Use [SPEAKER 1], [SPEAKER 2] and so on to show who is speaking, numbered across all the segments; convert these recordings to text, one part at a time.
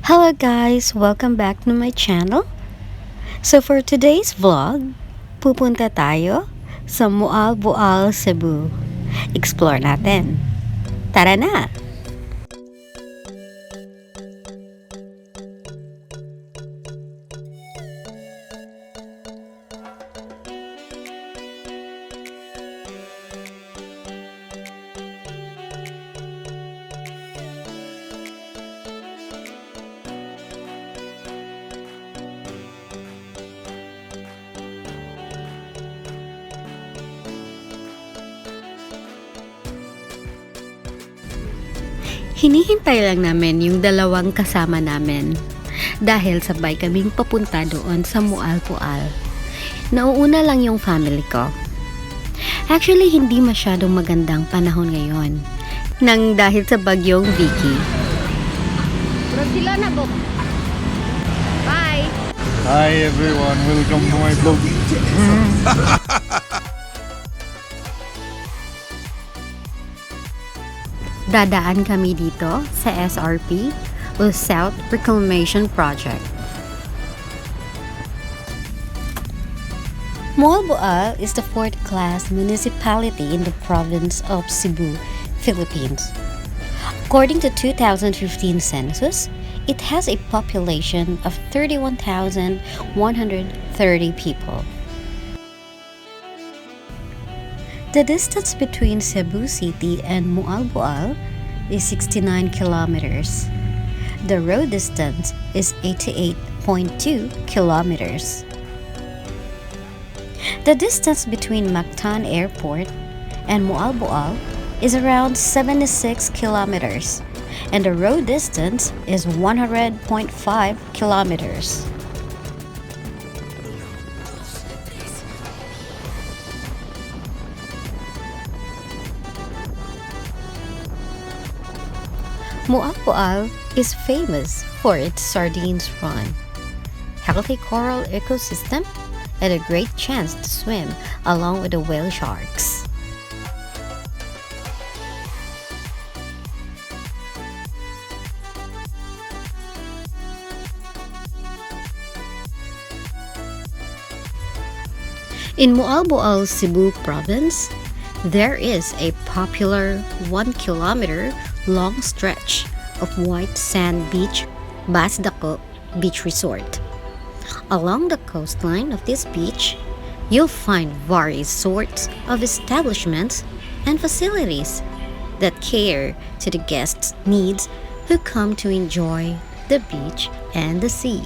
[SPEAKER 1] Hello guys! Welcome back to my channel. So for today's vlog, pupunta tayo sa Moalboal, Cebu. Explore natin. Tara na! Hinihintay lang namin yung dalawang kasama namin dahil sabay kaming papunta doon sa Moalboal. Nauuna lang yung family ko. Actually, hindi masyadong magandang panahon ngayon nang dahil sa bagyong Vicky.
[SPEAKER 2] Pero sila na po. Bye!
[SPEAKER 3] Hi everyone, welcome to my vlog.
[SPEAKER 1] Dadaan kami dito sa SRP o South Reclamation Project. Moalboal is the fourth-class municipality in the province of Cebu, Philippines. According to 2015 census, it has a population of 31,130 people. The distance between Cebu City and Moalboal is 69 kilometers. The road distance is 88.2 kilometers. The distance between Mactan Airport and Moalboal is around 76 kilometers, and the road distance is 100.5 kilometers. Moalboal is famous for its sardines run, healthy coral ecosystem, and a great chance to swim along with the whale sharks. In Moalboal, Cebu province, there is a popular 1 kilometer long stretch of white sand beach, Basdaku Beach Resort. Along the coastline of this beach, you'll find various sorts of establishments and facilities that cater to the guests' needs who come to enjoy the beach and the sea.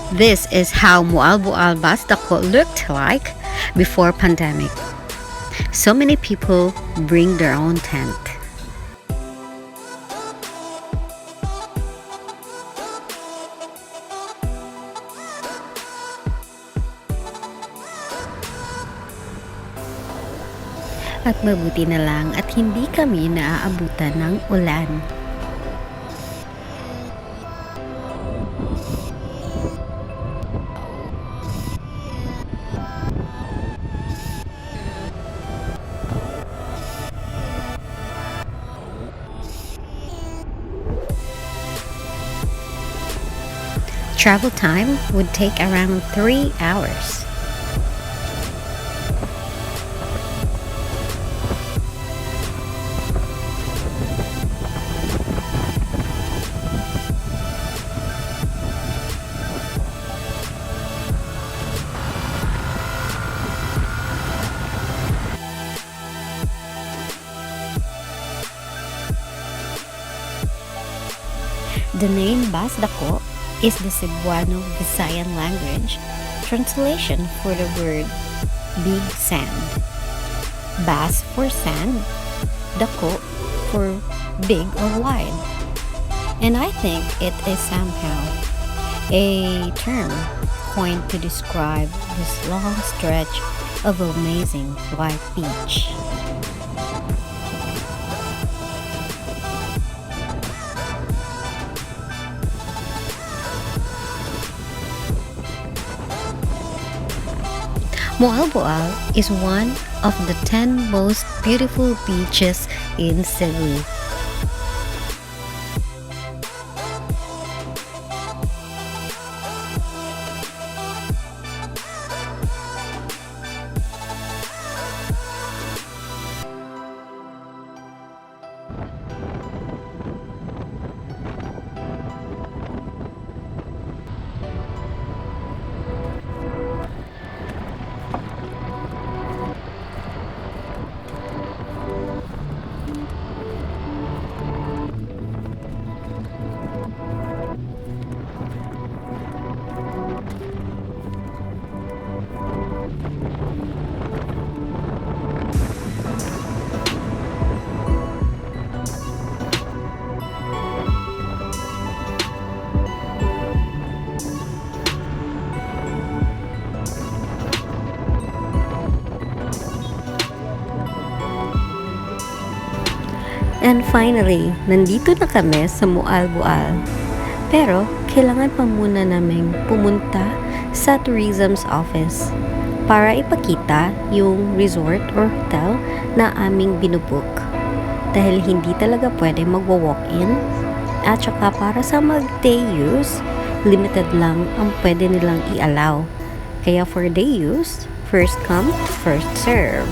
[SPEAKER 1] This is how Moalboal Basdaku looked like before pandemic. So many people bring their own tent. At mabuti na lang at hindi kami naaabutan ng ulan. Travel time would take around 3 hours. The name Basdako is the Cebuano Visayan language translation for the word big sand. Bas for sand, dako for big or wide. And I think it is somehow a term point to describe this long stretch of amazing white beach. Moalboal is one of the 10 most beautiful beaches in Cebu. And finally, nandito na kami sa Moalboal. Pero, kailangan pa muna naming pumunta sa tourism's office para ipakita yung resort or hotel na aming binubook. Dahil hindi talaga pwede magwa-walk-in at saka para sa mag-day use, limited lang ang pwede nilang i-allow. Kaya for day use, first come, first serve.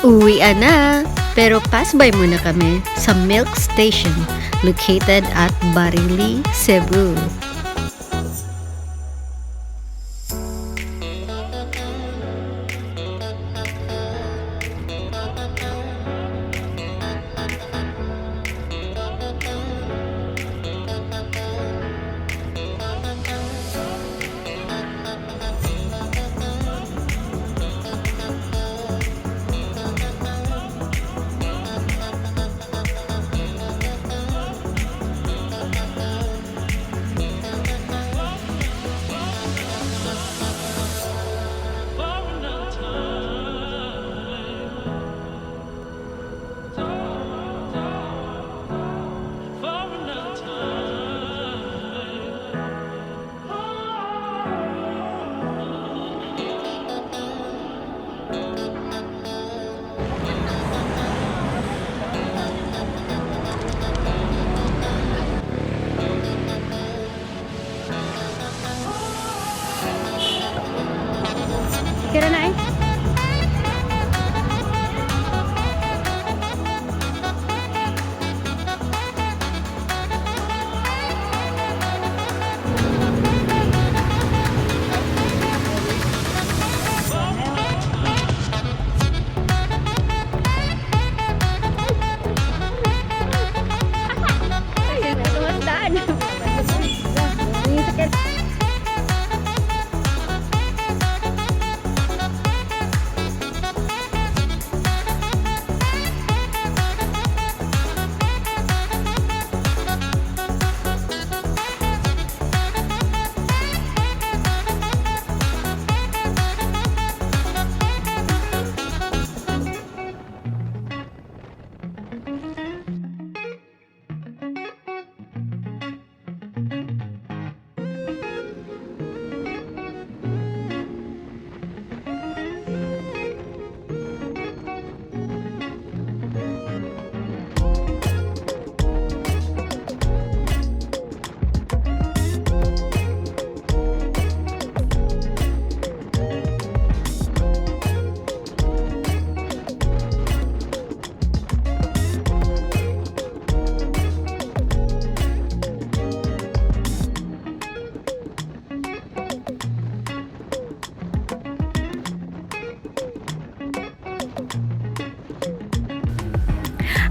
[SPEAKER 1] Uwian na! Pero pass by muna kami sa milk station located at Barili, Cebu.
[SPEAKER 2] Kira na eh.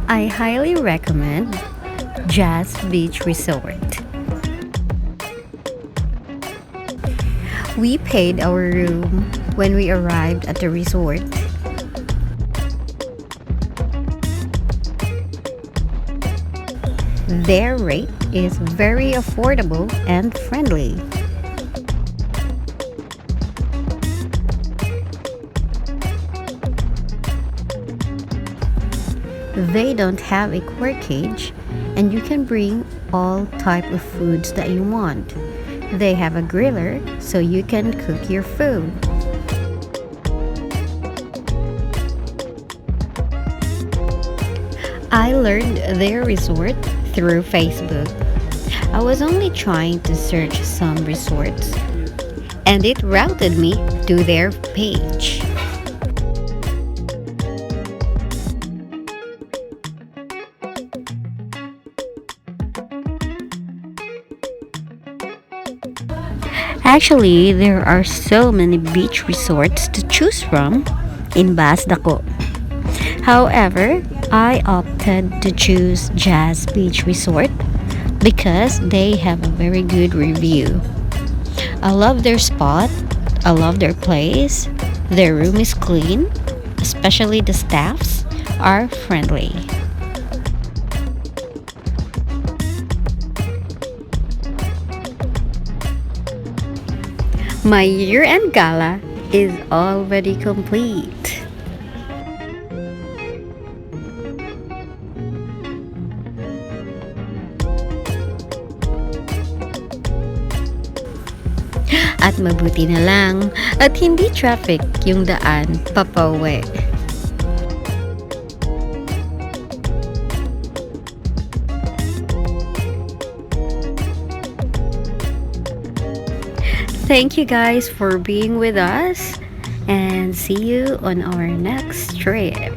[SPEAKER 1] I highly recommend Jaz Beach Resort. We paid our room when we arrived at the resort. Their rate is very affordable and friendly. They don't have a corkage, and you can bring all type of foods that you want. They have a griller so you can cook your food. I learned their resort through Facebook. I was only trying to search some resorts, and it routed me to their page. Actually, there are so many beach resorts to choose from in Basdako. However, I opted to choose Jaz Beach Resort because they have a very good review. I love their spot, I love their place, their room is clean, especially the staffs are friendly. My year-end gala is already complete. At mabuti na lang at hindi traffic yung daan papauwi. Thank you guys for being with us. and see you on our next trip.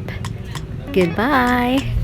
[SPEAKER 1] Goodbye!